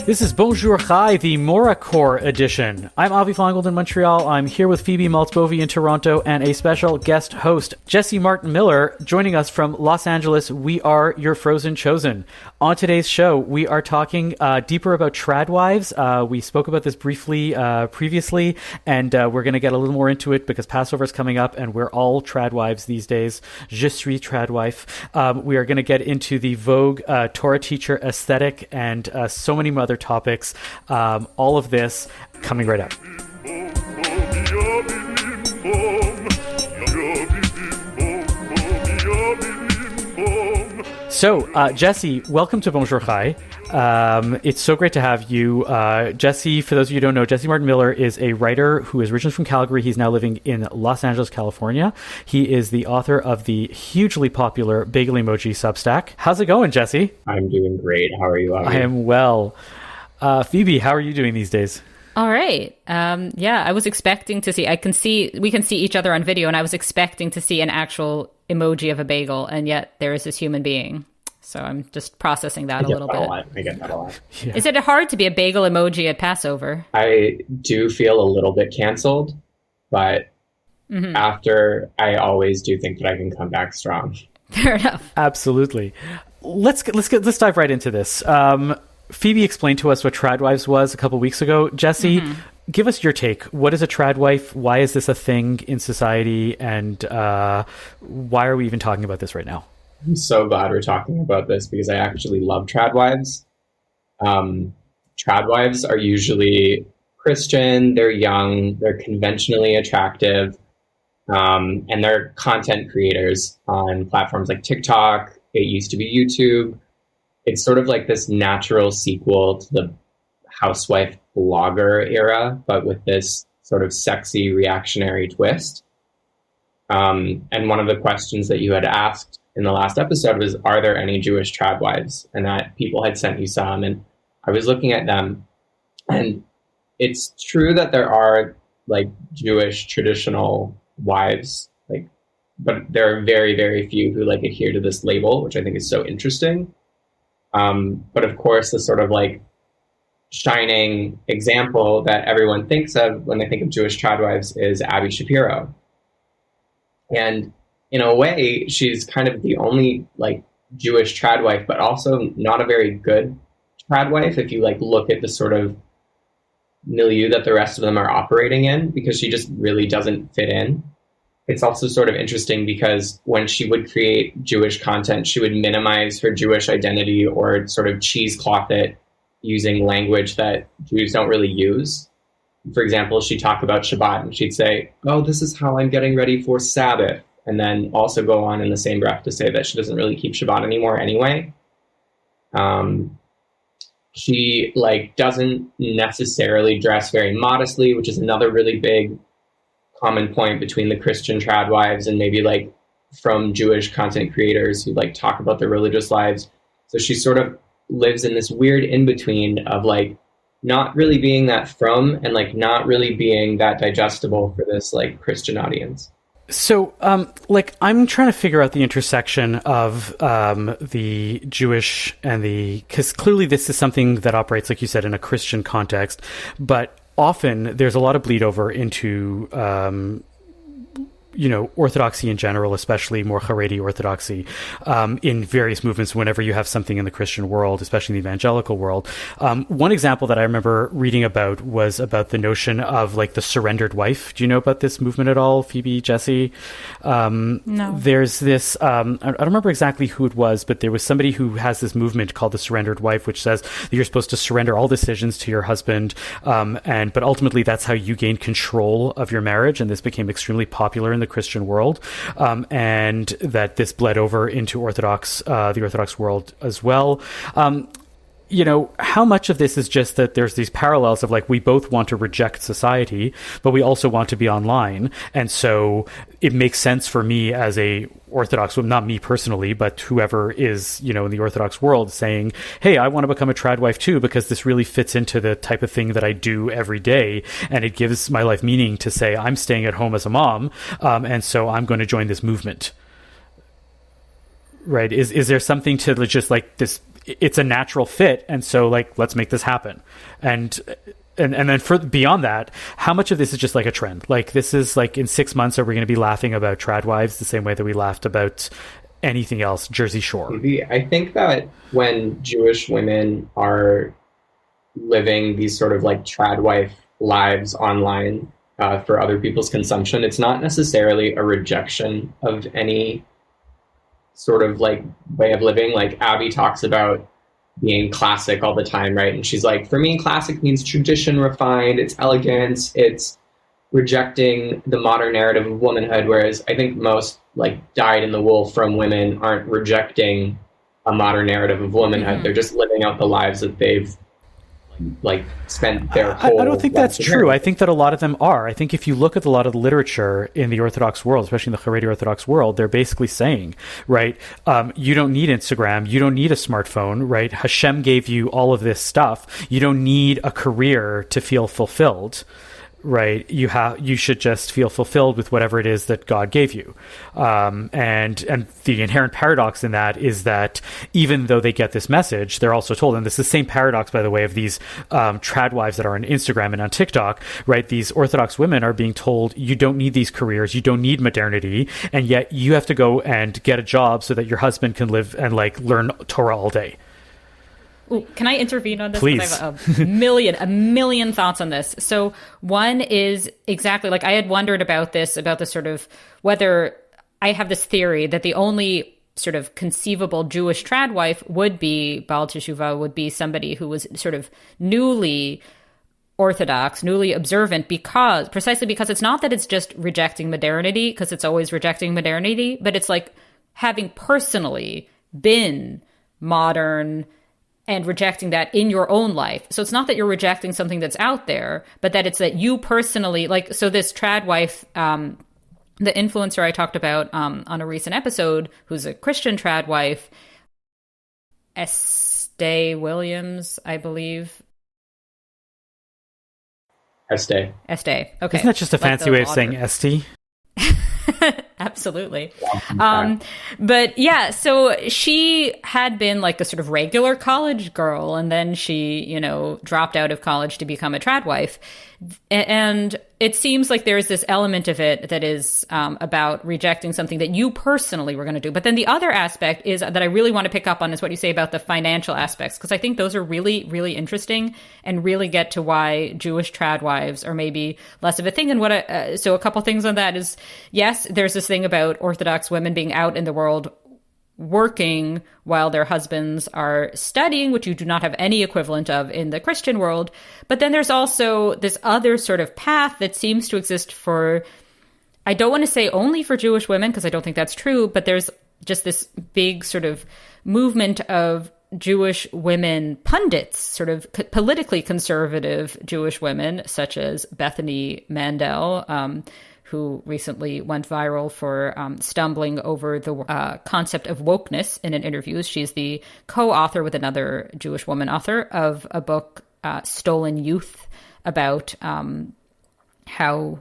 This is Bonjour Chai, the Morah-Core edition. I'm Avi in Montreal. I'm here with Phoebe Maltzbovi in Toronto and a special guest host, Jesse Martin Miller, joining us from Los Angeles. We are your Frozen Chosen. On today's show, we are talking deeper about tradwives. We spoke about this briefly previously, and we're going to get a little more into it because Passover is coming up, and we're all tradwives these days. Je suis tradwife. We are going to get into the Vogue Torah-teacher aesthetic and so many other topics. All of this coming right up. So, Jesse, welcome to Bonjour Chai. It's so great to have you. Jesse, for those of you who don't know, Jesse Martin Miller is a writer who is originally from Calgary. He's now living in Los Angeles, California. He is the author of the hugely popular Bagel Emoji Substack. How's it going, Jesse? I'm doing great. How are you, Avi? I am well. Phoebe, how are you doing these days? All right. Yeah, I was expecting to see, we can see each other on video, and I was expecting to see an actual emoji of a bagel, and yet there is this human being. So I'm just processing that a little bit. I get that a lot. Yeah. Is it hard to be a bagel emoji at Passover? I do feel a little bit canceled, but after, I always do think that I can come back strong. Fair enough. Absolutely. Let's dive right into this. Phoebe explained to us what tradwives was a couple weeks ago. Jesse, give us your take. What is a tradwife? Why is this a thing in society? And why are we even talking about this right now? I'm so glad we're talking about this because I actually love tradwives. Tradwives are usually Christian, they're young, they're conventionally attractive, and they're content creators on platforms like TikTok. It used to be YouTube. It's sort of like this natural sequel to the housewife blogger era, but with this sort of sexy reactionary twist. And one of the questions that you had asked in the last episode was, are there any Jewish tradwives? And that people had sent you some, and I was looking at them. And it's true that there are like Jewish traditional wives, but there are very, very few who like adhere to this label, which I think is so interesting. But of course, the sort of like shining example that everyone thinks of when they think of Jewish tradwives is Abi Shapiro. And in a way, she's kind of the only like Jewish tradwife, but also not a very good tradwife if you like look at the sort of milieu that the rest of them are operating in, because she just really doesn't fit in. It's also sort of interesting because when she would create Jewish content, she would minimize her Jewish identity or sort of cheesecloth it using language that Jews don't really use. For example, she'd talk about Shabbat and she'd say, oh, this is how I'm getting ready for Sabbath. And then also go on in the same breath to say that she doesn't really keep Shabbat anymore anyway. She doesn't necessarily dress very modestly, which is another really big common point between the Christian tradwives and maybe like from Jewish content creators who like talk about their religious lives. So she sort of lives in this weird in-between of like not really being that frum and like not really being that digestible for this like Christian audience. So, I'm trying to figure out the intersection of the Jewish and because clearly this is something that operates, like you said, in a Christian context, but often there's a lot of bleed over into Orthodoxy in general, especially more Haredi Orthodoxy, in various movements whenever you have something in the Christian world, especially in the evangelical world. One example that I remember reading about was about the notion of like the surrendered wife. Do you know about this movement at all, Phoebe, Jesse? No. There's this, I don't remember exactly who it was, but there was somebody who has this movement called the surrendered wife, which says that you're supposed to surrender all decisions to your husband. But ultimately that's how you gain control of your marriage. And this became extremely popular in the Christian world, and that this bled over into the Orthodox world as well. How much of this is just that there's these parallels of like, we both want to reject society, but we also want to be online. And so it makes sense for me as a Orthodox, well, not me personally, but whoever is, in the Orthodox world saying, hey, I want to become a tradwife too, because this really fits into the type of thing that I do every day. And it gives my life meaning to say, I'm staying at home as a mom. And so I'm going to join this movement. Right. Is there something to just like this it's a natural fit, and so like let's make this happen. And then for beyond that, how much of this is just like a trend? Like this is like in 6 months, are we going to be laughing about tradwives the same way that we laughed about anything else, Jersey Shore? Maybe. I think that when Jewish women are living these sort of like tradwife lives online for other people's consumption, it's not necessarily a rejection of any sort of like way of living. Like Abby talks about being classic all the time, right? And she's like, for me, classic means tradition refined, it's elegance, it's rejecting the modern narrative of womanhood, whereas I think most like dyed in the wool from women aren't rejecting a modern narrative of womanhood. They're just living out the lives that they've like spent their whole I don't think that's true. I think that a lot of them are. I think if you look at a lot of the literature in the Orthodox world, especially in the Haredi Orthodox world, they're basically saying, right, you don't need Instagram, you don't need a smartphone, right? Hashem gave you all of this stuff. You don't need a career to feel fulfilled. Right, you should just feel fulfilled with whatever it is that God gave you, and the inherent paradox in that is that even though they get this message, they're also told, and this is the same paradox, by the way, of these tradwives that are on Instagram and on TikTok. Right, these Orthodox women are being told you don't need these careers, you don't need modernity, and yet you have to go and get a job so that your husband can live and like learn Torah all day. Ooh, can I intervene on this? Please. I have a million thoughts on this. So one is exactly like I had wondered about this sort of whether I have this theory that the only sort of conceivable Jewish tradwife would be Baal Teshuvah, would be somebody who was sort of newly Orthodox, newly observant, precisely because it's not that it's just rejecting modernity, because it's always rejecting modernity, but it's like having personally been modern and rejecting that in your own life. So it's not that you're rejecting something that's out there, but that it's that you personally, like, so this tradwife, the influencer I talked about on a recent episode, who's a Christian tradwife, Estee Williams, I believe. Estee. Okay. Isn't that just a fancy way of saying Esty? Absolutely. But yeah, so she had been like a sort of regular college girl, and then she, dropped out of college to become a tradwife. And it seems like there's this element of it that is about rejecting something that you personally were going to do. But then the other aspect is that I really want to pick up on is what you say about the financial aspects, because I think those are really, really interesting and really get to why Jewish tradwives are maybe less of a thing. And so a couple things on that is, yes, there's this thing about Orthodox women being out in the world working while their husbands are studying, which you do not have any equivalent of in the Christian world. But then there's also this other sort of path that seems to exist for, I don't want to say only for Jewish women, because I don't think that's true, but there's just this big sort of movement of Jewish women pundits, sort of politically conservative Jewish women, such as Bethany Mandel, who recently went viral for stumbling over the concept of wokeness in an interview. She's the co-author with another Jewish woman author of a book, Stolen Youth, about how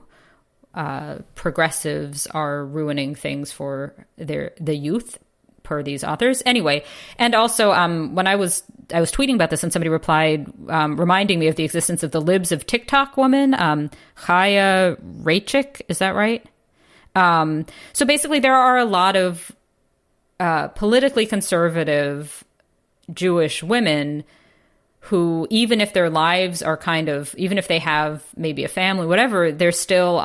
progressives are ruining things for the youth, per these authors. Anyway, and also when I was tweeting about this, and somebody replied, reminding me of the existence of the Libs of TikTok woman, Chaya Raichik, is that right? So basically, there are a lot of politically conservative Jewish women who, even if their lives are even if they have maybe a family, whatever, they're still,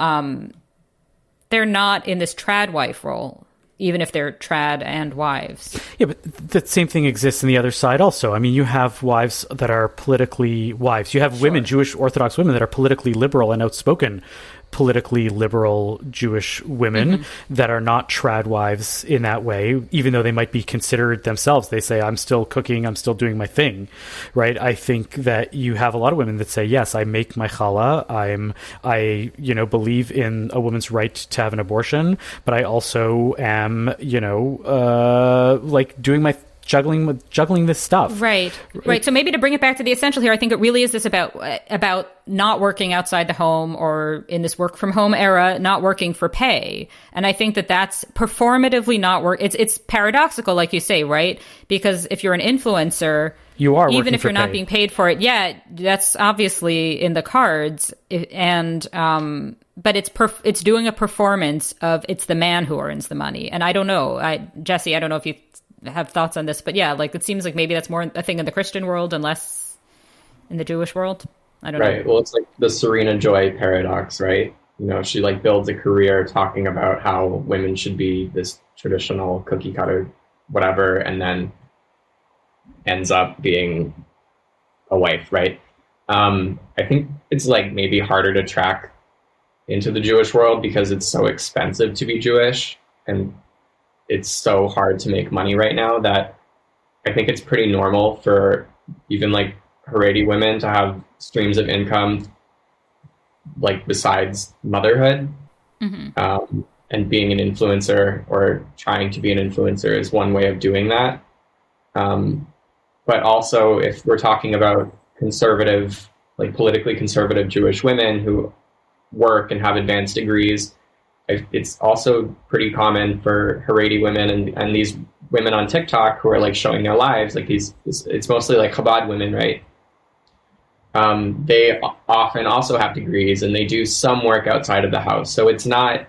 they're not in this tradwife role, even if they're trad and wives. Yeah, but the same thing exists on the other side also. I mean, you have wives that are politically wives. You have women, Jewish Orthodox women, that are politically liberal and outspoken politically liberal Jewish women that are not trad wives in that way, even though they might be considered themselves. They say, I'm still cooking, I'm still doing my thing, right? I think that you have a lot of women that say, yes, I make my challah, I believe in a woman's right to have an abortion, but I also am, like doing my juggling this stuff. Right. So maybe to bring it back to the essential here, I think it really is this about not working outside the home, or in this work from home era, not working for pay. And I think that that's performatively not work. It's paradoxical, like you say, right? Because if you're an influencer, you are even if you're not pay. being paid for it, that's obviously in the cards. And but it's doing a performance of it's the man who earns the money. And I don't know, Jesse, I don't know if you have thoughts on this, but yeah, like it seems like maybe that's more a thing in the Christian world and less in the Jewish world. I don't know. Right. Well, it's like the Serena Joy paradox, right? You know, she like builds a career talking about how women should be this traditional cookie cutter, whatever, and then ends up being a wife, right? I think it's like maybe harder to track into the Jewish world because it's so expensive to be Jewish, and it's so hard to make money right now that I think it's pretty normal for even like Haredi women to have streams of income like besides motherhood. And being an influencer or trying to be an influencer is one way of doing that. But also if we're talking about conservative, like politically conservative Jewish women who work and have advanced degrees, it's also pretty common for Haredi women and these women on TikTok who are like showing their lives, like it's mostly like Chabad women, right? They often also have degrees and they do some work outside of the house. So it's not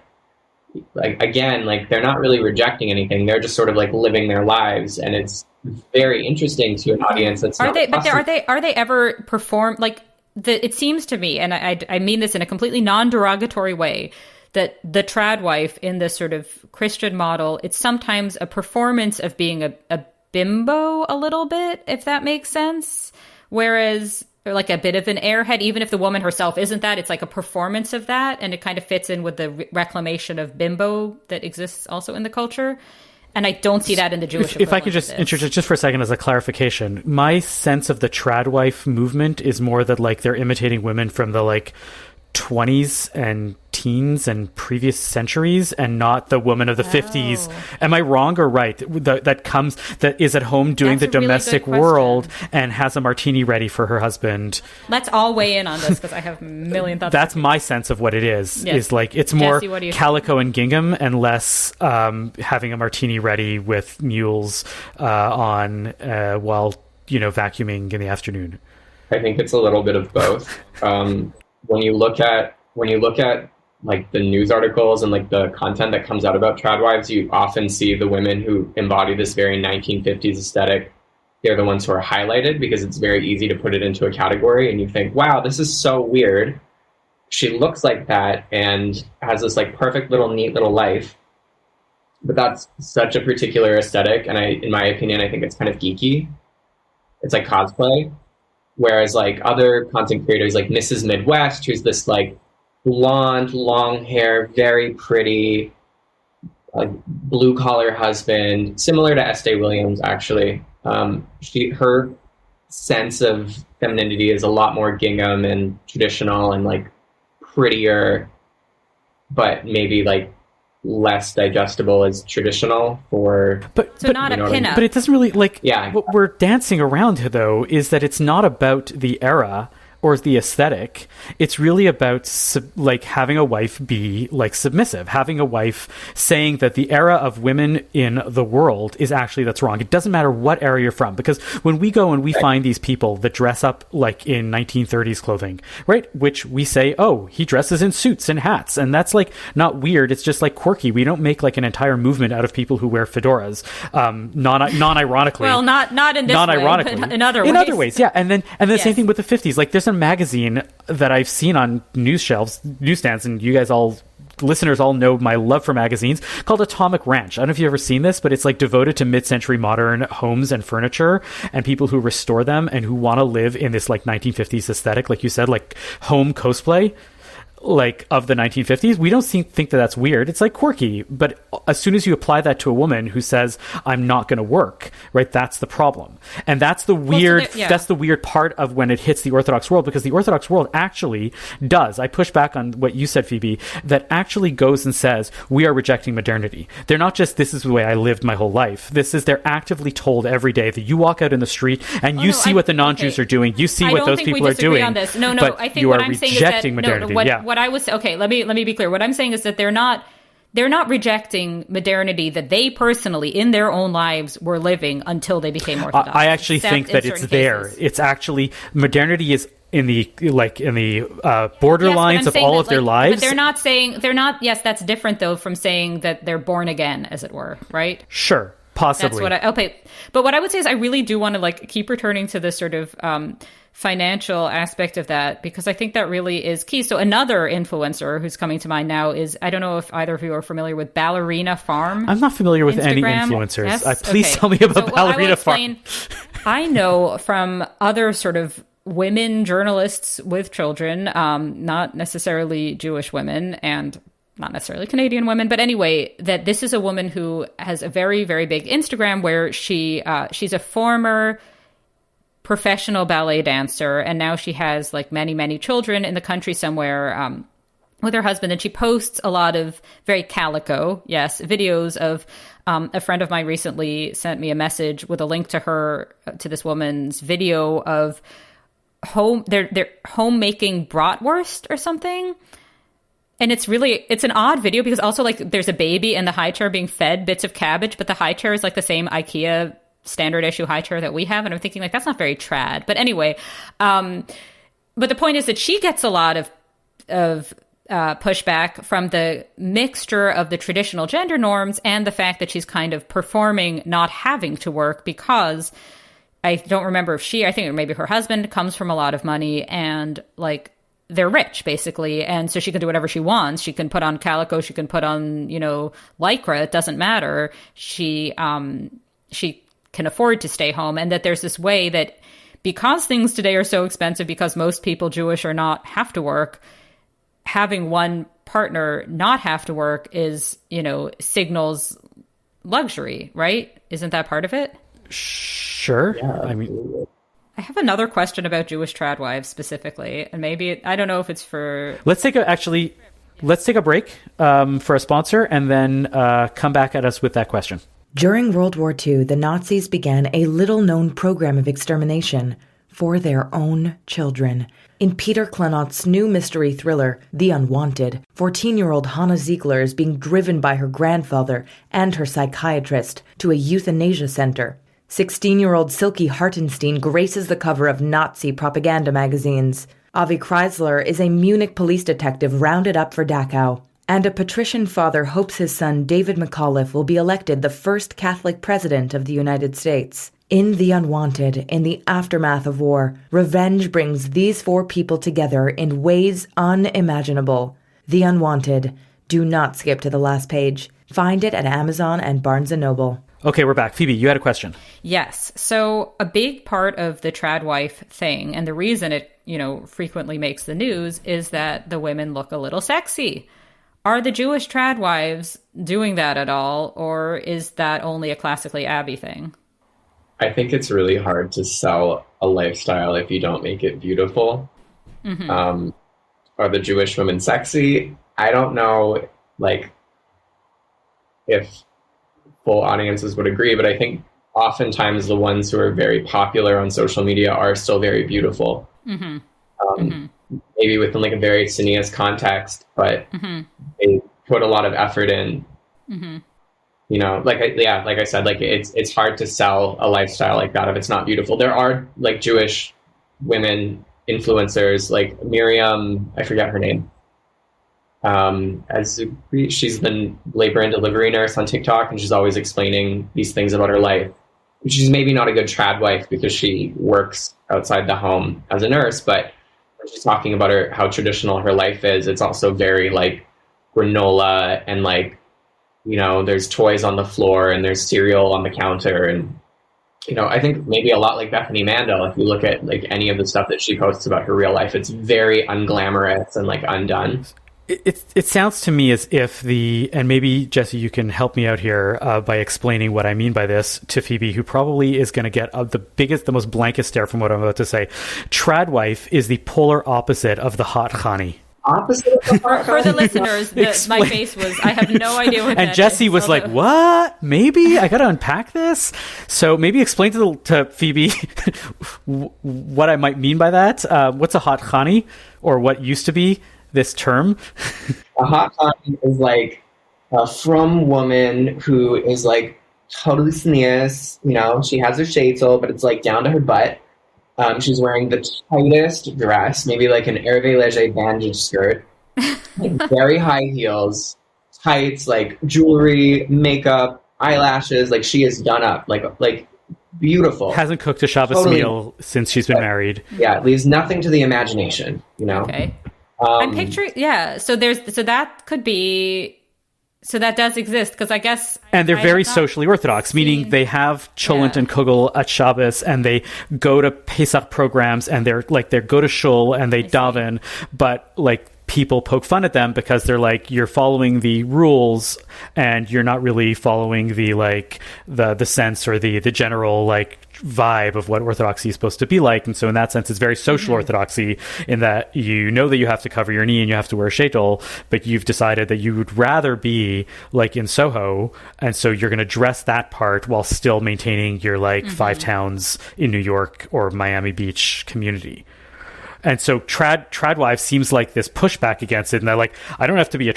like, again, like they're not really rejecting anything. They're just sort of like living their lives. And it's very interesting to an audience that's are they ever perform like it seems to me, and I mean this in a completely non-derogatory way, that the trad wife in this sort of Christian model, it's sometimes a performance of being a bimbo a little bit, if that makes sense. Whereas, or like a bit of an airhead, even if the woman herself isn't that, it's like a performance of that. And it kind of fits in with the reclamation of bimbo that exists also in the culture. And I don't see that in the Jewish. If I could just interject just for a second as a clarification, my sense of the trad wife movement is more that like they're imitating women from the like 20s and teens and previous centuries, and not the woman of the 50s. Am I wrong or right? That is at home doing the domestic world and has a martini ready for her husband. Let's all weigh in on this because I have a million thoughts. That's my sense of what it is. Yes. Is like it's more Jesse, calico and gingham and less having a martini ready with mules on while vacuuming in the afternoon. I think it's a little bit of both. When you look at like the news articles and like the content that comes out about tradwives, you often see the women who embody this very 1950s aesthetic. They're the ones who are highlighted because it's very easy to put it into a category, and you think, wow, this is so weird. She looks like that and has this like perfect little neat little life, but that's such a particular aesthetic, and in my opinion, I think it's kind of geeky. It's like cosplay. Whereas like other content creators like Mrs. Midwest, who's this like blonde, long hair, very pretty, like blue collar husband, similar to Estee Williams, actually. Her sense of femininity is a lot more gingham and traditional and like prettier, but maybe like less digestible as traditional for but not a pinup. But it doesn't really what we're dancing around though is that it's not about the era or the aesthetic. It's really about having a wife be like submissive, having a wife saying that the era of women in the world is actually that's wrong. It doesn't matter what era you're from, because when we go and we find these people that dress up like in 1930s clothing, right? Which we say, oh, he dresses in suits and hats, and that's like not weird. It's just like quirky. We don't make like an entire movement out of people who wear fedoras, non-ironically. Well, not in this non-ironically, way, but in other ways. In other ways, yeah. And then yes. Same thing with the 50s. Like there's a magazine that I've seen on newsstands, and you guys listeners all know my love for magazines, called Atomic Ranch. I don't know if you've ever seen this, but it's like devoted to mid-century modern homes and furniture and people who restore them and who want to live in this like 1950s aesthetic, like you said, like home cosplay. like of the 1950s, we don't think that that's weird. It's like quirky, but as soon as you apply that to a woman who says, I'm not going to work, right, that's the problem. And that's the weird that's the weird part of when it hits the Orthodox world, because the Orthodox world actually does, I push back on what you said, Phoebe, that actually goes and says, we are rejecting modernity. They're not just, this is the way I lived my whole life. This is, they're actively told every day that you walk out in the street and you see what the non-Jews are doing, you see what those people are doing. On this. No, but I think you what are I'm saying rejecting is that modernity. What I was let me be clear. What I'm saying is that they're not rejecting modernity that they personally in their own lives were living until they became Orthodox. I actually think that it's there. Cases. It's actually, modernity is in the borderlines of all of their lives. But yes, that's different though from saying that they're born again, as it were, right? Sure. Possibly. But what I would say is I really do want to like keep returning to this sort of financial aspect of that, because I think that really is key. So another influencer who's coming to mind now is, I don't know if either of you are familiar with Ballerina Farm. I'm not familiar with any influencers. Yes? Please tell me about Ballerina Farm. I know from other sort of women journalists with children, not necessarily Jewish women and not necessarily Canadian women, but anyway, that this is a woman who has a very, very big Instagram where she's a former professional ballet dancer, and now she has like many, many children in the country somewhere with her husband, and she posts a lot of very calico, videos of a friend of mine recently sent me a message with a link to this woman's video of they're homemaking bratwurst or something. And it's an odd video because also like there's a baby in the high chair being fed bits of cabbage, but the high chair is like the same IKEA standard issue high chair that we have. And I'm thinking like, that's not very trad. But anyway, but the point is that she gets a lot of pushback from the mixture of the traditional gender norms and the fact that she's kind of performing not having to work, because I don't remember if I think maybe her husband comes from a lot of money and like, they're rich basically. And so she can do whatever she wants. She can put on calico. She can put on, Lycra. It doesn't matter. She can afford to stay home. And that there's this way that because things today are so expensive, because most people Jewish or not have to work, having one partner not have to work is, signals luxury, right? Isn't that part of it? Sure. Yeah, I mean, I have another question about Jewish tradwives specifically, and maybe I don't know if it's for. Let's take a break for a sponsor, and then come back at us with that question. During World War II, the Nazis began a little-known program of extermination for their own children. In Peter Klenott's new mystery thriller, The Unwanted, 14-year-old Hannah Ziegler is being driven by her grandfather and her psychiatrist to a euthanasia center. 16-year-old Silke Hartenstein graces the cover of Nazi propaganda magazines. Avi Kreisler is a Munich police detective rounded up for Dachau. And a patrician father hopes his son David McAuliffe will be elected the first Catholic president of the United States. In The Unwanted, in the aftermath of war, revenge brings these four people together in ways unimaginable. The Unwanted. Do not skip to the last page. Find it at Amazon and Barnes & Noble. Okay, we're back. Phoebe, you had a question. Yes. So a big part of the tradwife thing, and the reason it, frequently makes the news, is that the women look a little sexy. Are the Jewish tradwives doing that at all, or is that only a classically Abby thing? I think it's really hard to sell a lifestyle if you don't make it beautiful. Mm-hmm. Are the Jewish women sexy? I don't know, if full audiences would agree, but I think oftentimes the ones who are very popular on social media are still very beautiful. Mm-hmm. Maybe within a very cineast context, but they put a lot of effort in. Mm-hmm. Like I said, it's hard to sell a lifestyle like that if it's not beautiful. There are Jewish women influencers like Miriam, I forget her name. She's the labor and delivery nurse on TikTok, and she's always explaining these things about her life. She's maybe not a good tradwife because she works outside the home as a nurse, but when she's talking about how traditional her life is, it's also very granola and there's toys on the floor and there's cereal on the counter, and I think maybe a lot like Bethany Mandel, if you look at like any of the stuff that she posts about her real life, it's very unglamorous and like undone. It sounds to me as if and maybe Jesse, you can help me out here by explaining what I mean by this to Phoebe, who probably is going to get the most blankest stare from what I'm about to say. Tradwife is the polar opposite of the hot khani. Opposite of the hot For the listeners, my face was, I have no idea what that is. And Jesse was like, what? Maybe? I got to unpack this? So maybe explain to Phoebe what I might mean by that. What's a hot khani, or what used to be this term? A hot khani is like a frum woman who is like totally tznius. She has her sheitel, but it's like down to her butt. She's wearing the tightest dress, maybe like an Hervé Léger bandage skirt, like very high heels, tights, like jewelry, makeup, eyelashes. Like she is done up, like beautiful. Hasn't cooked a Shabbos meal since she's been married. Yeah, it leaves nothing to the imagination. Okay. I'm picturing, So that could be. So that does exist, because I guess... And they're very socially orthodox, meaning they have cholent and kugel at Shabbos, and they go to Pesach programs, and they go to shul, and they daven, but like people poke fun at them because they're like, you're following the rules, and you're not really following the like the sense or the general like vibe of what orthodoxy is supposed to be like. And so in that sense, it's very social orthodoxy, in that that you have to cover your knee and you have to wear a sheitel, but you've decided that you would rather be like in Soho, and so you're going to dress that part while still maintaining your like five towns in New York or Miami Beach community. And so tradwives seems like this pushback against it, and they're like, I don't have to be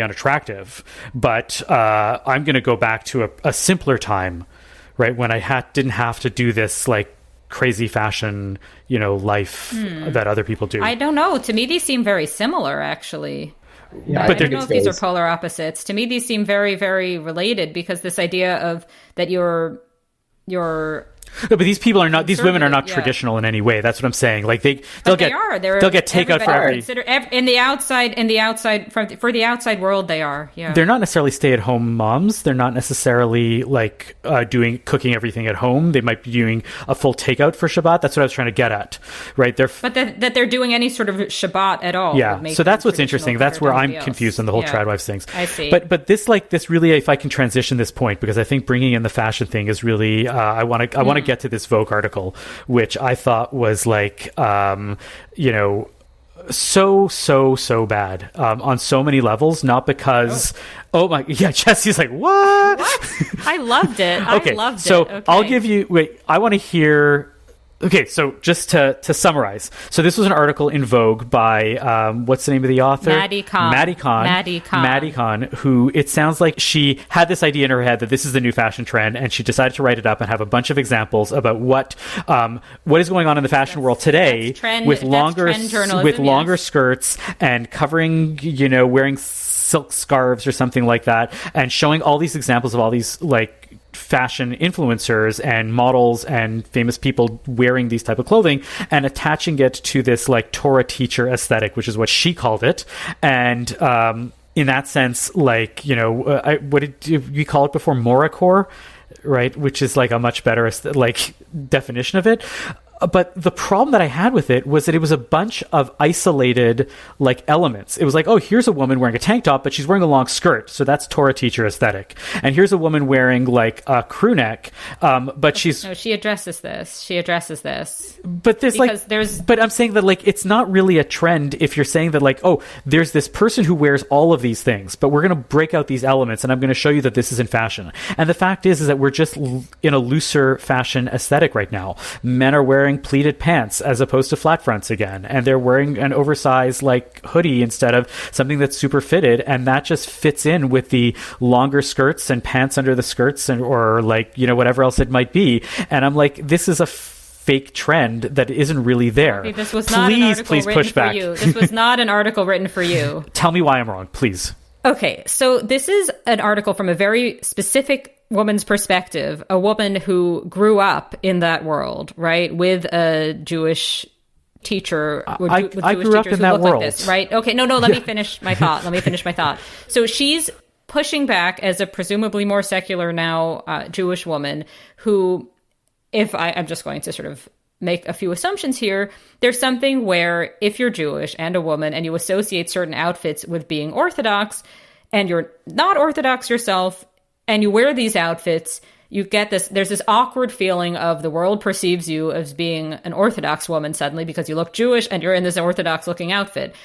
unattractive, but I'm going to go back to a simpler time, right, when I didn't have to do this like crazy fashion, life that other people do. I don't know. To me, these seem very similar, actually. Yeah, but I don't know if these are polar opposites. To me, these seem very, very related, because this idea of that you're No, but these people are not. These women are not traditional in any way. That's what I'm saying. Like they'll get takeout for every. In the outside for the outside world, they are. Yeah, they're not necessarily stay-at-home moms. They're not necessarily like cooking everything at home. They might be doing a full takeout for Shabbat. That's what I was trying to get at, right? But that they're doing any sort of Shabbat at all. Yeah, so that's what's interesting. That's where I'm confused on the whole tradwives things. I see. But this really, if I can transition this point, because I think bringing in the fashion thing is really I want to get to this Vogue article, which I thought was like so bad on so many levels. Not because Jesse's like, what? I loved it. Okay, I'll give you I want to hear. Okay, so just to summarize. So this was an article in Vogue by, what's the name of the author? Maddie Kahn, who it sounds like she had this idea in her head that this is the new fashion trend, and she decided to write it up and have a bunch of examples about what is going on in the fashion world today with longer skirts and covering, wearing silk scarves or something like that, and showing all these examples of all these like fashion influencers and models and famous people wearing these type of clothing, and attaching it to this like Torah-teacher aesthetic, which is what she called it. And in that sense, like, what did you call it before? Morah-Core, right? Which is like a much better like definition of it. But the problem that I had with it was that it was a bunch of isolated like elements. It was like, oh, here's a woman wearing a tank top, but she's wearing a long skirt, so that's Torah-teacher aesthetic. And here's a woman wearing like a crew neck, but she's she addresses this. But but I'm saying that like it's not really a trend if you're saying that like, oh, there's this person who wears all of these things, but we're going to break out these elements, and I'm going to show you that this is in fashion. And the fact is that we're just in a looser fashion aesthetic right now. Men are wearing pleated pants as opposed to flat fronts again, and they're wearing an oversized like hoodie instead of something that's super fitted, and that just fits in with the longer skirts and pants under the skirts, and or like whatever else it might be. And I'm like, this is a fake trend that isn't really there. Okay, this was not an article written push back. For you. This was not an article written for you. Tell me why I'm wrong, please. Okay, so this is an article from a very specific woman's perspective, a woman who grew up in that world, right, with a Jewish teacher. I grew up in that world. Like this, right? Okay, no, let me finish my thought. So she's pushing back as a presumably more secular now Jewish woman who I'm just going to sort of make a few assumptions here, there's something where if you're Jewish and a woman and you associate certain outfits with being Orthodox and you're not Orthodox yourself and you wear these outfits, you get there's this awkward feeling of the world perceives you as being an Orthodox woman suddenly because you look Jewish and you're in this Orthodox looking outfit.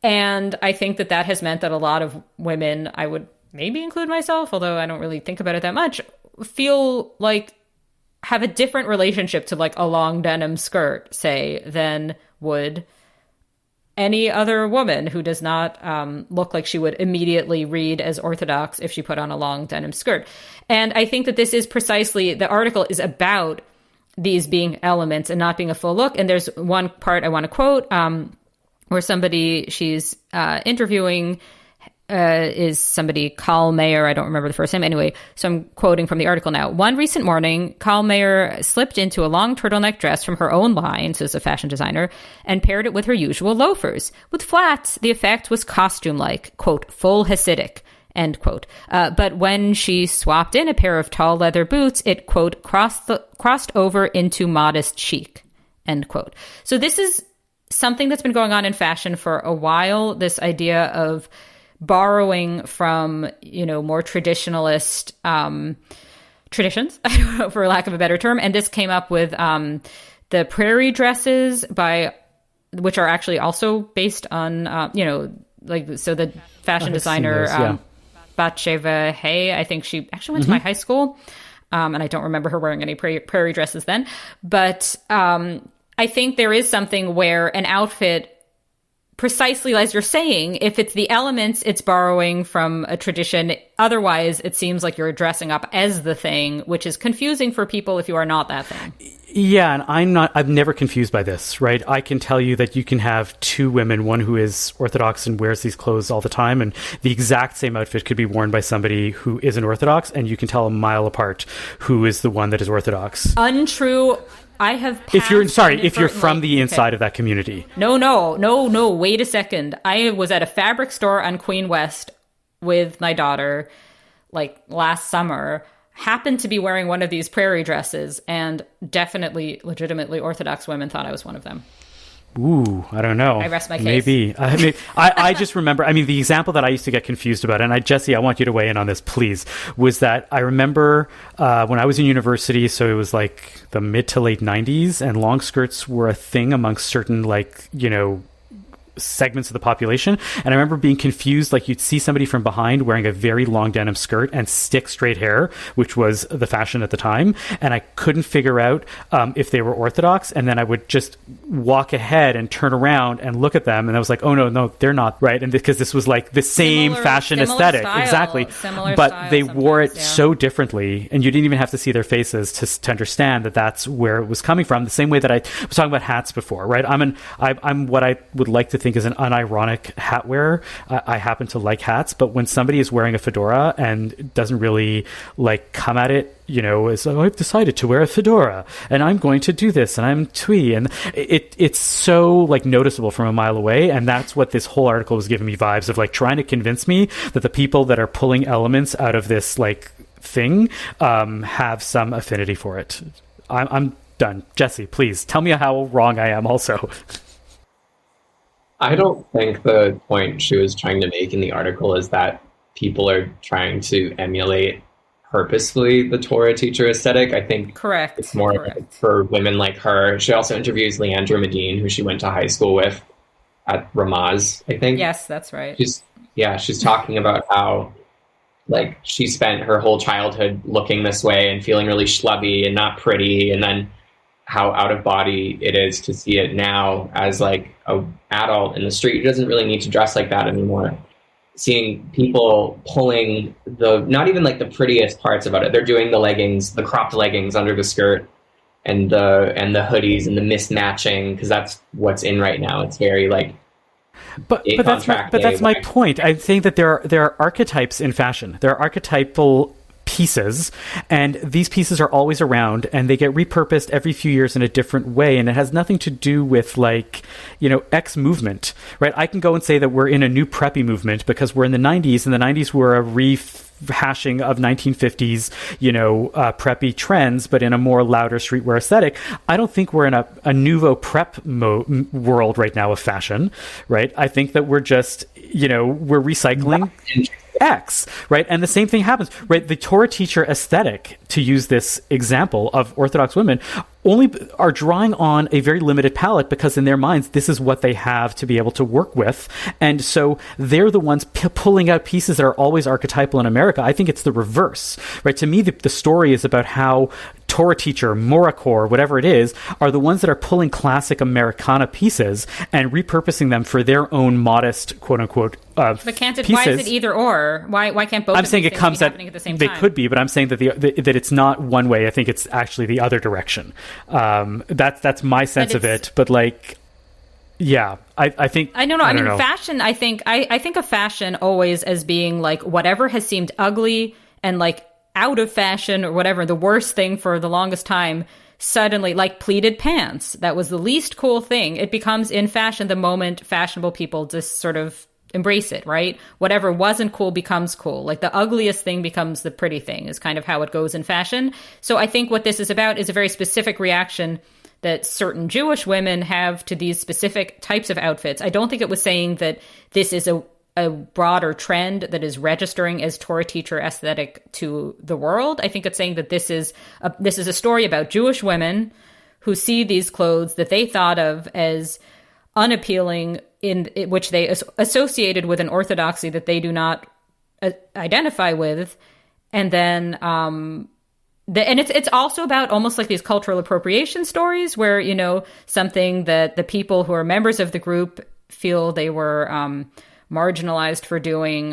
And I think that has meant that a lot of women, I would maybe include myself, although I don't really think about it that much, feel like have a different relationship to like a long denim skirt, say, than would any other woman who does not look like she would immediately read as Orthodox if she put on a long denim skirt. And I think that this is precisely, the article is about these being elements and not being a full look. And there's one part I want to quote where somebody she's interviewing is somebody, Carl Mayer. I don't remember the first name. Anyway, so I'm quoting from the article now. One recent morning, Carl Mayer slipped into a long turtleneck dress from her own line, so as a fashion designer, and paired it with her usual loafers. With flats, the effect was costume-like, quote, full Hasidic, end quote. But when she swapped in a pair of tall leather boots, it, quote, crossed over into modest chic, end quote. So this is something that's been going on in fashion for a while, this idea of borrowing from, more traditionalist traditions, for lack of a better term. And this came up with the prairie dresses which are actually also based on, so the fashion designer, Batsheva Hay, I think she actually went to my high school. And I don't remember her wearing any prairie dresses then. But I think there is something where an outfit, precisely as you're saying, if it's the elements, it's borrowing from a tradition. Otherwise, it seems like you're dressing up as the thing, which is confusing for people if you are not that thing. Yeah, and I'm never confused by this, right? I can tell you that you can have two women, one who is Orthodox and wears these clothes all the time, and the exact same outfit could be worn by somebody who isn't Orthodox, and you can tell a mile apart who is the one that is Orthodox. Untrue. I have if you're from the inside of that community. No, wait a second. I was at a fabric store on Queen West with my daughter like last summer, happened to be wearing one of these prairie dresses, and definitely legitimately Orthodox women thought I was one of them. Ooh, I don't know. I rest my case. Maybe. I just remember, the example that I used to get confused about, and Jesse, I want you to weigh in on this, please, was that I remember when I was in university, so it was like the mid to late 90s, and long skirts were a thing amongst certain, segments of the population. And I remember being confused, like you'd see somebody from behind wearing a very long denim skirt and stick straight hair, which was the fashion at the time. And I couldn't figure out if they were Orthodox. And then I would just walk ahead and turn around and look at them. And I was like, oh, no, they're not. Right. And because this was like the same fashion aesthetic. Style, exactly. But they wore it so differently. And you didn't even have to see their faces to understand that that's where it was coming from. The same way that I was talking about hats before, right? I'm what I would like to think is an unironic hat wearer. I happen to like hats, but when somebody is wearing a fedora and doesn't really come at it, as I've decided to wear a fedora and I'm going to do this and I'm twee, and it's so noticeable from a mile away. And that's what this whole article was giving me vibes of, trying to convince me that the people that are pulling elements out of this thing have some affinity for it. I'm done. Jesse, please tell me how wrong I am also. I don't think the point she was trying to make in the article is that people are trying to emulate purposefully the Torah-teacher aesthetic. I think correct. It's more for women like her. She also interviews Leandra Medine, who she went to high school with at Ramaz, I think. Yes, that's right. She's talking about how she spent her whole childhood looking this way and feeling really schlubby and not pretty, and then how out of body it is to see it now as a adult in the street who doesn't really need to dress like that anymore. Seeing people pulling not even the prettiest parts about it. They're doing the leggings, the cropped leggings under the skirt, and the hoodies and the mismatching, because that's what's in right now. It's very But that's my point. I think that there are archetypes in fashion. There are archetypal pieces, and these pieces are always around, and they get repurposed every few years in a different way, and it has nothing to do with X movement, right? I can go and say that we're in a new preppy movement because we're in the 90s, and the 90s were a hashing of 1950s, preppy trends, but in a more louder streetwear aesthetic. I don't think we're in a nouveau prep world right now of fashion, right? I think that we're just, we're recycling X, right? And the same thing happens, right? The Torah-teacher aesthetic, to use this example of Orthodox women, only are drawing on a very limited palette because in their minds, this is what they have to be able to work with. And so they're the ones pulling out pieces that are always archetypal in America. I think it's the reverse, right? To me, the story is about how Torah-teacher, Morah-Core, whatever it is, are the ones that are pulling classic Americana pieces and repurposing them for their own modest, quote unquote, but can't it? Why is it either or? Why can't both? I'm saying it comes at the same they time? Could be, but I'm saying that that it's not one way. I think it's actually the other direction. That's my sense of it. But I think I don't know. I mean, fashion. I think of fashion always as being like whatever has seemed ugly and like out of fashion or whatever, the worst thing for the longest time, suddenly, like pleated pants, that was the least cool thing. It becomes in fashion the moment fashionable people just sort of embrace it, right? Whatever wasn't cool becomes cool. Like the ugliest thing becomes the pretty thing is kind of how it goes in fashion. So I think what this is about is a very specific reaction that certain Jewish women have to these specific types of outfits. I don't think it was saying that this is a broader trend that is registering as Torah-teacher aesthetic to the world. I think it's saying that this is a story about Jewish women who see these clothes that they thought of as unappealing, in which they associated with an orthodoxy that they do not identify with, and then and it's also about almost like these cultural appropriation stories where something that the people who are members of the group feel they were marginalized for doing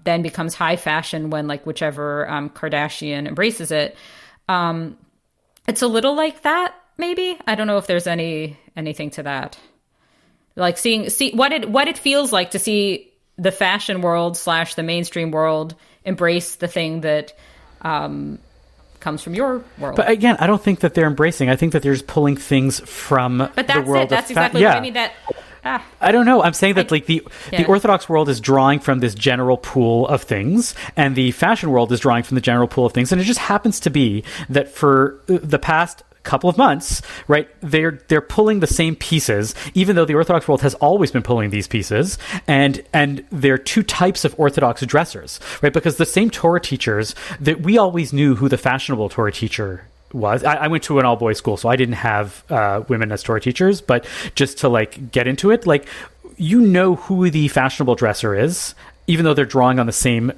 then becomes high fashion when like whichever Kardashian embraces it. It's a little like that, maybe. I don't know if there's anything to that. Like see what it feels like to see the fashion world / the mainstream world embrace the thing that comes from your world. But again, I don't think that they're embracing. I think that they're just pulling things from the world. That's exactly what I mean. I don't know. I'm saying that the Orthodox world is drawing from this general pool of things, and the fashion world is drawing from the general pool of things. And it just happens to be that for the past couple of months, right, they're pulling the same pieces, even though the Orthodox world has always been pulling these pieces, and there are two types of Orthodox dressers, right? Because the same Torah teachers that we always knew who the fashionable Torah teacher was. I went to an all-boys school, so I didn't have women as Torah teachers, but just to like get into it, like who the fashionable dresser is, even though they're drawing on the same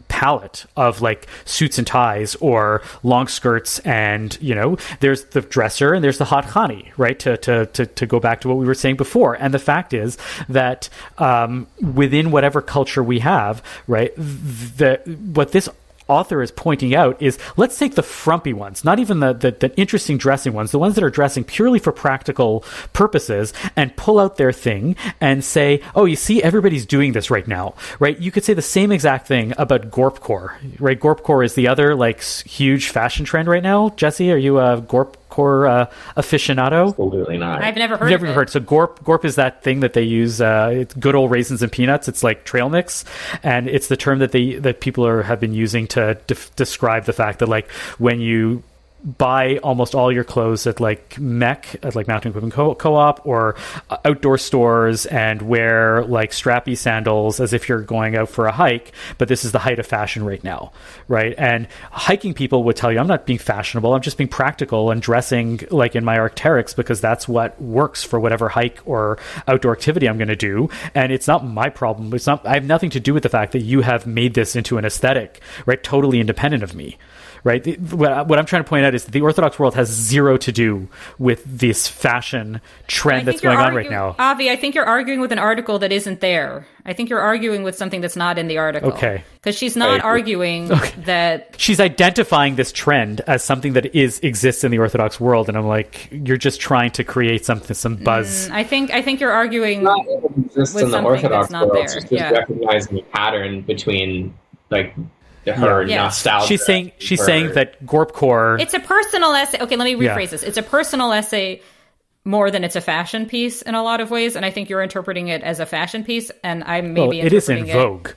palette of like suits and ties or long skirts, and there's the dresser and there's the hot khani, right? To go back to what we were saying before. And the fact is that within whatever culture we have, right, what this author is pointing out is, let's take the frumpy ones, not even the interesting dressing ones, the ones that are dressing purely for practical purposes, and pull out their thing and say, oh, you see, everybody's doing this right now, right? You could say the same exact thing about Gorp-core, right? Gorp-core is the other like huge fashion trend right now. Jesse, are you a Gorp-core aficionado? Absolutely not. I've never heard of it. So Gorp is that thing that they use, it's good old raisins and peanuts. It's like trail mix, and it's the term that people have been using to describe the fact that like when you buy almost all your clothes at like MEC, at like Mountain Equipment Co-op or outdoor stores, and wear like strappy sandals as if you're going out for a hike, but this is the height of fashion right now, right? And hiking people would tell you, I'm not being fashionable, I'm just being practical and dressing like in my Arc'teryx because that's what works for whatever hike or outdoor activity I'm going to do, and it's not my problem. I have nothing to do with the fact that you have made this into an aesthetic, right? Totally independent of me. Right. What I'm trying to point out is that the Orthodox world has zero to do with this fashion trend that's going on right now. Avi, I think you're arguing with an article that isn't there. I think you're arguing with something that's not in the article. Okay. Because she's not arguing that... She's identifying this trend as something that exists in the Orthodox world, and I'm like, you're just trying to create some buzz. I think you're arguing with something that's not there. She's just recognizing a pattern between like... her nostalgia. She's saying that Gorp-core... It's a personal essay. Okay, let me rephrase this. It's a personal essay more than it's a fashion piece in a lot of ways, and I think you're interpreting it as a fashion piece, and I'm maybe it is in Vogue.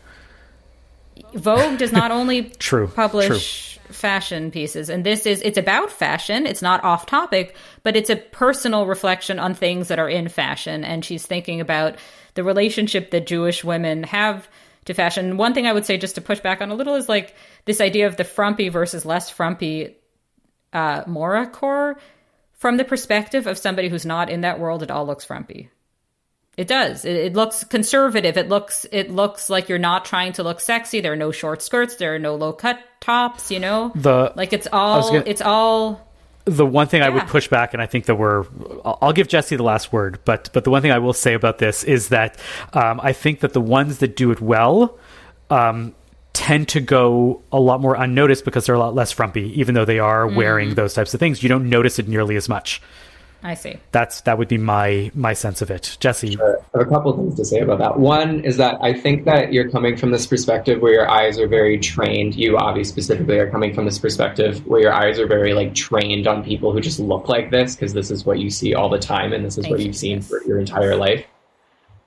Vogue does not only True. publish fashion pieces, and it's about fashion. It's not off topic, but it's a personal reflection on things that are in fashion. And she's thinking about the relationship that Jewish women have to fashion. One thing I would say, just to push back on a little, is like this idea of the frumpy versus less frumpy Morah-Core. From the perspective of somebody who's not in that world, it all looks frumpy. It does. It looks conservative. It looks like you're not trying to look sexy. There are no short skirts. There are no low cut tops. You know, it's all. The one thing I would push back, and I think that I'll give Jesse the last word, but the one thing I will say about this is that I think that the ones that do it well tend to go a lot more unnoticed because they're a lot less frumpy, even though they are wearing those types of things. You don't notice it nearly as much. I see. That would be my sense of it. Jesse? Sure. I have a couple of things to say about that. One is that I think that you're coming from this perspective where your eyes are very trained. You, Avi, specifically are coming from this perspective where your eyes are very like trained on people who just look like this, because this is what you see all the time and this is what you've seen for your entire life.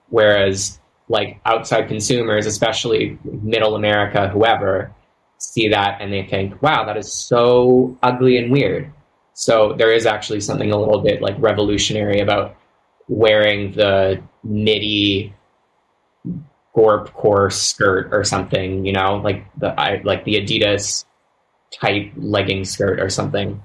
Whereas like outside consumers, especially middle America, whoever, see that and they think, wow, that is so ugly and weird. So there is actually something a little bit like revolutionary about wearing the midi Morah-Core skirt or something, you know, like the Adidas type legging skirt or something.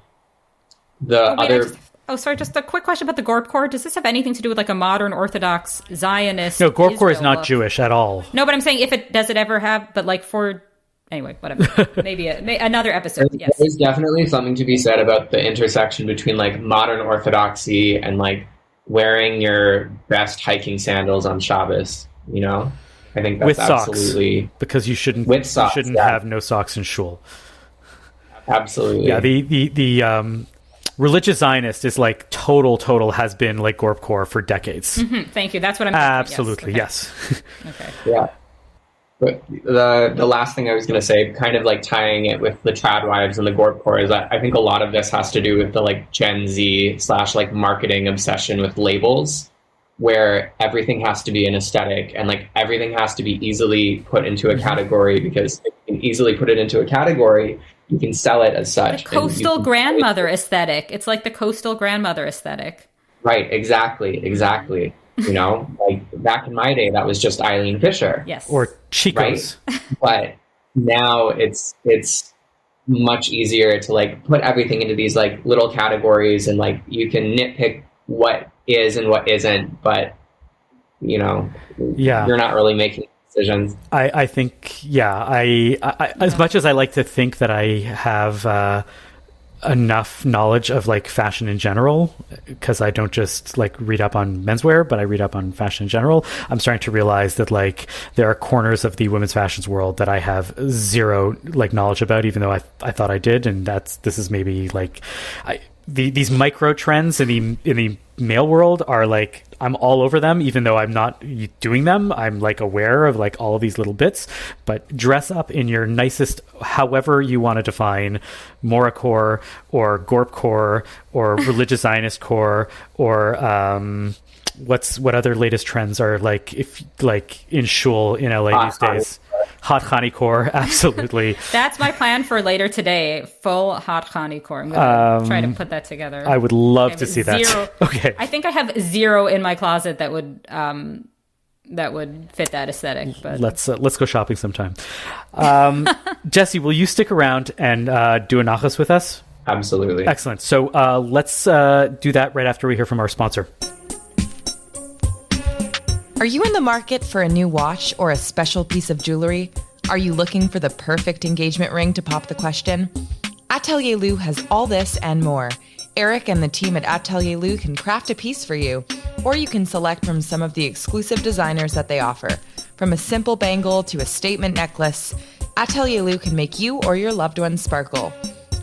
Just a quick question about the Morah-Core. Does this have anything to do with like a modern Orthodox Zionist? No, Morah-Core is not look? Jewish at all. No, but I'm saying does it ever have, but like for, anyway, whatever. Maybe another episode, yes. There's definitely something to be said about the intersection between like modern Orthodoxy and like wearing your best hiking sandals on Shabbos, you know? I think that's with socks, absolutely... because you shouldn't have no socks in shul. Absolutely. Yeah, the religious Zionist is like total has been like Morah-Core for decades. Mm-hmm. Thank you. That's what I'm thinking. Absolutely, yes. Okay. Yeah. But the last thing I was going to say, kind of like tying it with the tradwives and the Morah-Core, is that I think a lot of this has to do with the like Gen Z / like marketing obsession with labels, where everything has to be an aesthetic and like everything has to be easily put into a category, because if you can easily put it into a category, you can sell it as such. The coastal grandmother aesthetic. It's like the coastal grandmother aesthetic. Right, exactly. You know, like back in my day, that was just Eileen Fisher. Yes. Or Chico's. Right? But now it's much easier to like put everything into these like little categories, and like you can nitpick what is and what isn't, but you know, you're not really making decisions. I think, I as much as I like to think that I have enough knowledge of like fashion in general, because I don't just like read up on menswear, but I read up on fashion in general, I'm starting to realize that like there are corners of the women's fashions world that I have zero like knowledge about, even though I thought I did. And this is maybe like these micro trends in the male world are like, I'm all over them, even though I'm not doing them. I'm like aware of like all of these little bits. But dress up in your nicest, however you want to define Morah-Core or Morah-Core or religious Zionist core, or what other latest trends are like, if like in shul in LA these days. Hot Chani-Core, absolutely. That's my plan for later today. Full hot Chani-Core. I'm going to try to put that together. I would love to see that. Okay. I think I have 0 in my closet that would fit that aesthetic. But let's go shopping sometime. Jesse, will you stick around and do a nachas with us? Absolutely. Excellent. So let's do that right after we hear from our sponsor. Are you in the market for a new watch or a special piece of jewelry? Are you looking for the perfect engagement ring to pop the question? Atelier Lou has all this and more. Eric and the team at Atelier Lou can craft a piece for you, or you can select from some of the exclusive designers that they offer. From a simple bangle to a statement necklace, Atelier Lou can make you or your loved ones sparkle.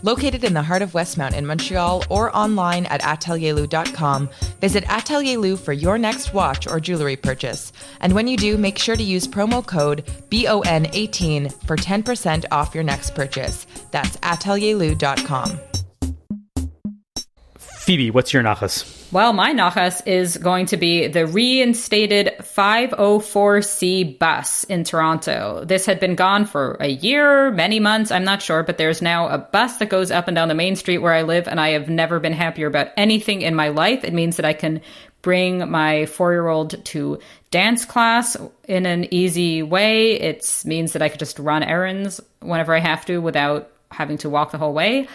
Located in the heart of Westmount in Montreal or online at atelierlou.com, visit Atelier Lou for your next watch or jewelry purchase. And when you do, make sure to use promo code BON18 for 10% off your next purchase. That's atelierlou.com. Phoebe, what's your nachas? Well, my nachas is going to be the reinstated 504C bus in Toronto. This had been gone for a year, many months, I'm not sure, but there's now a bus that goes up and down the main street where I live, and I have never been happier about anything in my life. It means that I can bring my 4-year-old to dance class in an easy way. It means that I could just run errands whenever I have to without having to walk the whole way.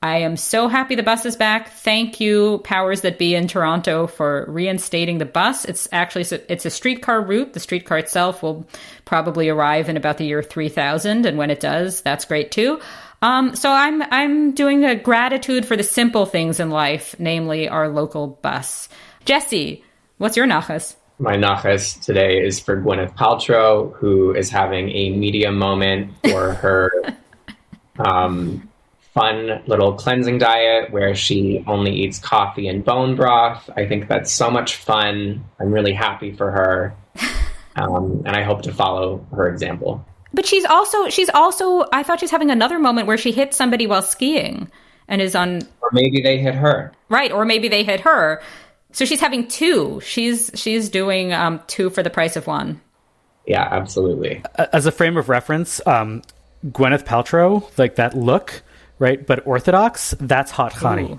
I am so happy the bus is back. Thank you, powers that be in Toronto, for reinstating the bus. It's a streetcar route. The streetcar itself will probably arrive in about the year 3000, and when it does, that's great too. So I'm doing a gratitude for the simple things in life, namely our local bus. Jesse, what's your nachas? My nachas today is for Gwyneth Paltrow, who is having a media moment for her fun little cleansing diet where she only eats coffee and bone broth. I think that's so much fun. I'm really happy for her. And I hope to follow her example. But she's also, I thought she's having another moment where she hit somebody while skiing and is on... Or maybe they hit her. Right, or maybe they hit her. So she's having two. She's doing two for the price of one. Yeah, absolutely. As a frame of reference, Gwyneth Paltrow, like that look... Right, but Orthodox, that's hot Chani.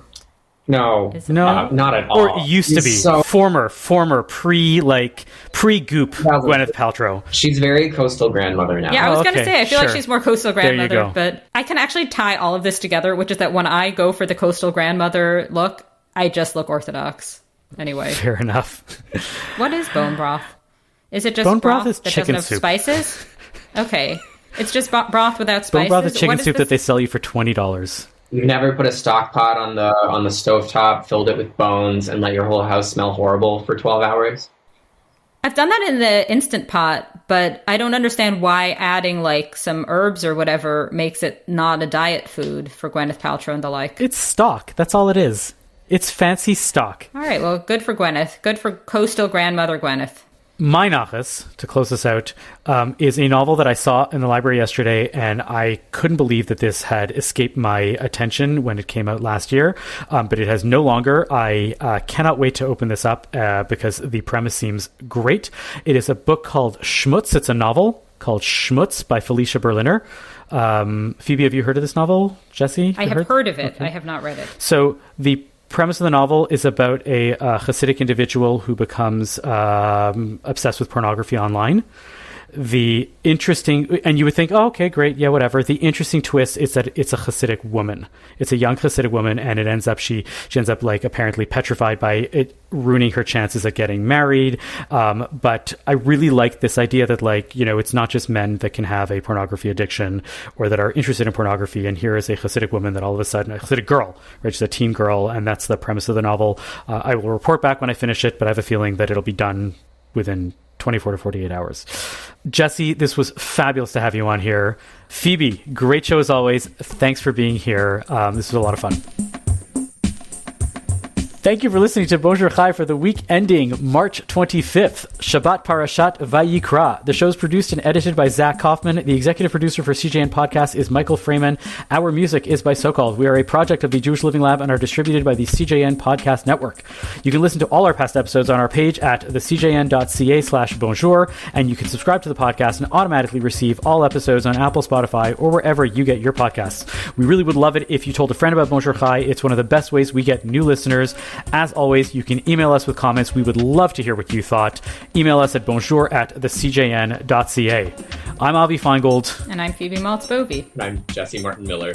No, not at all. Or it used to be. Former pre-goop Gwyneth Paltrow. She's very coastal grandmother now. Yeah, I was going to say, I feel like she's more coastal grandmother, but I can actually tie all of this together, which is that when I go for the coastal grandmother look, I just look Orthodox. Anyway. Fair enough. What is bone broth? Is it just bone broth that chicken doesn't have soup. Spices? Okay. It's just broth without spices? Bone broth is chicken soup that they sell you for $20. You've never put a stock pot on the stovetop, filled it with bones, and let your whole house smell horrible for 12 hours? I've done that in the Instant Pot, but I don't understand why adding like some herbs or whatever makes it not a diet food for Gwyneth Paltrow and the like. It's stock. That's all it is. It's fancy stock. All right, well, good for Gwyneth. Good for coastal grandmother Gwyneth. My nachas, to close this out, is a novel that I saw in the library yesterday, and I couldn't believe that this had escaped my attention when it came out last year, but it has no longer. I cannot wait to open this up because the premise seems great. It is a book called Schmutz. It's a novel called Schmutz by Felicia Berliner. Phoebe, have you heard of this novel? Jesse? I have heard of it. Okay. I have not read it. So the premise of the novel is about a Hasidic individual who becomes obsessed with pornography online. The interesting, and you would think, oh, okay, great, yeah, whatever. The interesting twist is that it's a Hasidic woman. It's a young Hasidic woman, and it ends up she ends up like apparently petrified by it ruining her chances at getting married. But I really like this idea that, like, you know, it's not just men that can have a pornography addiction or that are interested in pornography. And here is a Hasidic woman that all of a sudden, a Hasidic girl, right? She's a teen girl, and that's the premise of the novel. I will report back when I finish it, but I have a feeling that it'll be done within 24 to 48 hours. Jesse, this was fabulous to have you on here. Phoebe, great show as always. Thanks for being here. This was a lot of fun. Thank you for listening to Bonjour Chai for the week ending March 25th, Shabbat Parashat Vayikra. The show is produced and edited by Zach Kaufman. The executive producer for CJN Podcast is Michael Freeman. Our music is by SoCalled. We are a project of the Jewish Living Lab and are distributed by the CJN Podcast Network. You can listen to all our past episodes on our page at thecjn.ca/bonjour, and you can subscribe to the podcast and automatically receive all episodes on Apple, Spotify, or wherever you get your podcasts. We really would love it if you told a friend about Bonjour Chai. It's one of the best ways we get new listeners. As always, you can email us with comments. We would love to hear what you thought. Email us at bonjour@thecjn.ca. I'm Avi Feingold. And I'm Phoebe Maltz-Bovey. And I'm Jesse Martin Miller.